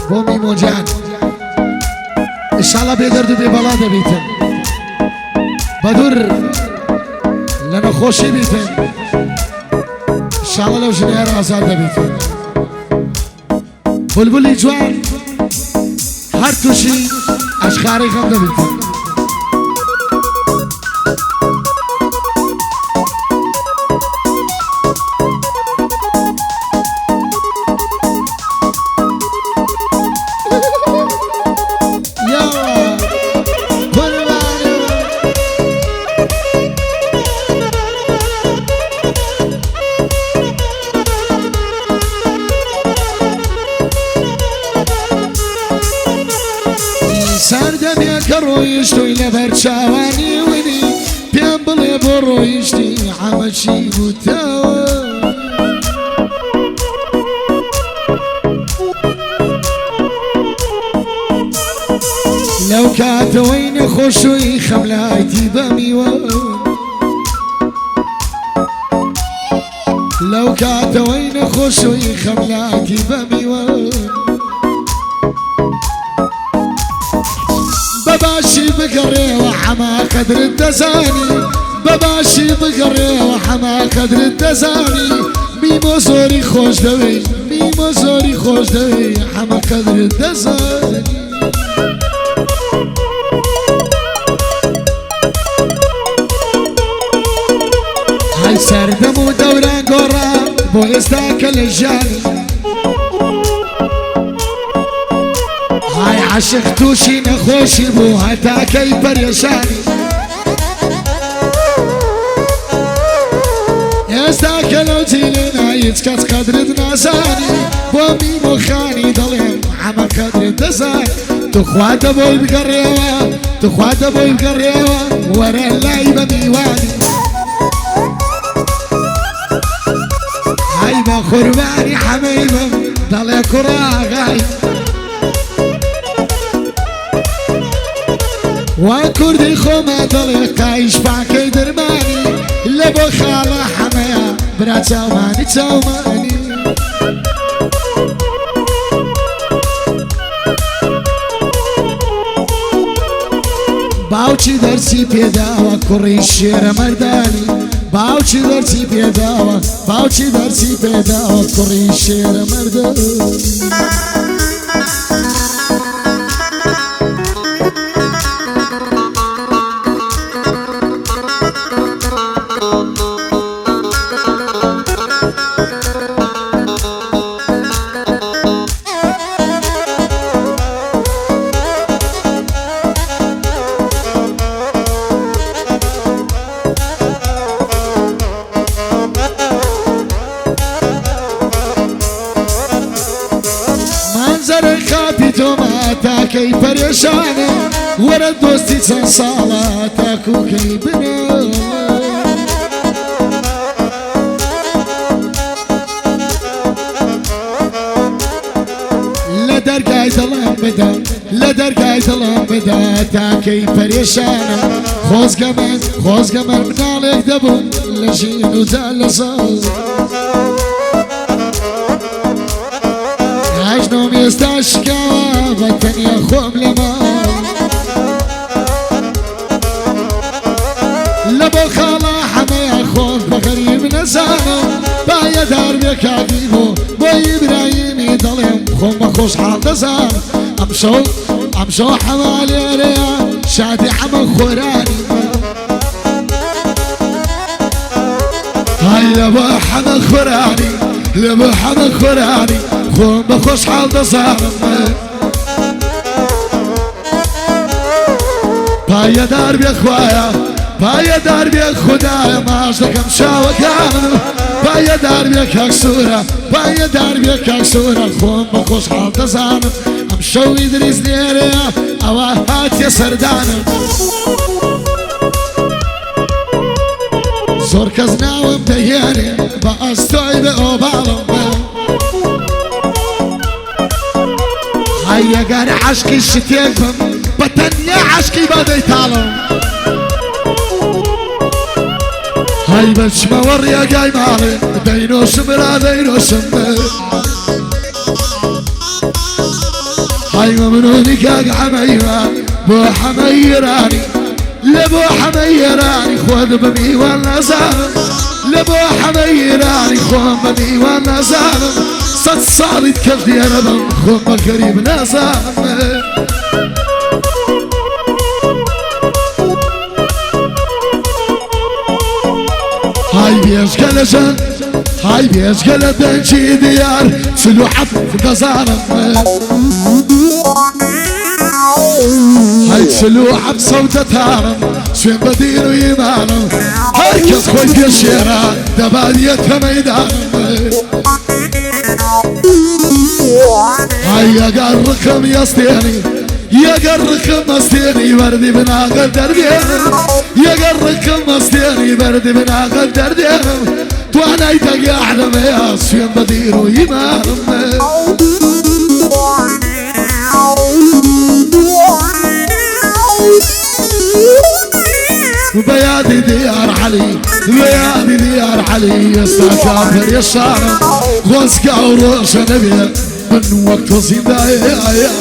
بومي موجان إن شاء الله بيدرد ببلاد بيتن بدر لنا خوشي بيتن إن شاء الله لو جنيار آزاد بيتن بلبلي جوان هر توشي أشخاري غمد بيتن رويشتوي لبرشاواني وني بيامبلي برويشتي عمشي بوتاوى لو كاتوين خوشوي خملايتي بميوان لو كاتوين خوشوي خملايتي بميوان بباشي بقري وحما قدر الدزاني بباشي بقري وحما قدر الدزاني ميمو زوري خوش دوي ميمو زوري خوش دوي حما قدر الدزاني هاي سردمو دوران قرار بو استاكل الجاني هاي عشقتوشي نخوشي بو هتا كي بريشاني يستاكلو تيلنا يتكت قدر دناساني بومي مخاني ضلين عما قدر دزاني تخوات بوي بقريوة تخوات بوي بقريوة ورا اللايبة ميواني هاي ما خرباني حميمة ضلي كراغاي وكردي خوما ضلي قايش باكي درماني لبو خالة حمايا برا تاوماني تاوماني باوچی درسی پیداوه کری شیر مردانی باوچی درسی پیداوه باوچی درسی پیداوه کری شیر مردانی كي بريشانه ورا دوستي صلاتك وكي بنا لا درقاي ظلام بدا لا درقاي ظلام بدا تاكي بريشانه خوز كمان من عليك دبو لشين وزال صوت عجنوم يستشكى بطن يخوم لما لبو خالا حما يخوم بغريب نزانو بايا دار بك عقيبو بو إبراهيمي ظلم خوم خوش حال دزان أمشو حوالي ريا شادي حما خوراني هاي لبو حما خوراني لبو حما خوراني خوم بخوش حال دزان بايا دار بيا خوايا بايا دار بيا خدايا ما اشتكم شاوة كامل بايا دار بيا كاكسورة بايا دار بيا كاكسورة خوم بخوش حال دزان امشو يدريز نيريا اواهات يا سردان زور كزناوم دياني باستوي بأوبالم هيا قاري عشقي شتيكم بطنيا عشقي بدي تعلم هاي بس ما وريا جاي مالي دينو شمرا دينو شمر هاي ممنونك يا حميران بو حميراني لبو حميراني خود بمي وانا زالم لبو حميراني خود بمي وانا زالم صد صارت كفدي انا بخود بقريب نازالم هاي بيش قلشن هاي بيش قلبن شي ديار سلوحة بقزارم هاي سلوحة بصوت تارم سوين بدير ويمانم هاي كس خوي في الشيرة دبالية ميدانم هاي يقرقم يستيني يقرقم مستيني بردي بناقة دردينم يقرقم مستيني بردي بناقة دردينم وانا يتقاعد يا سوين بدير ويمانم بيادي ديار علي بيادي ديار علي يستكافر يا الشارع غزقة وروش نبيه من وقت صيدايا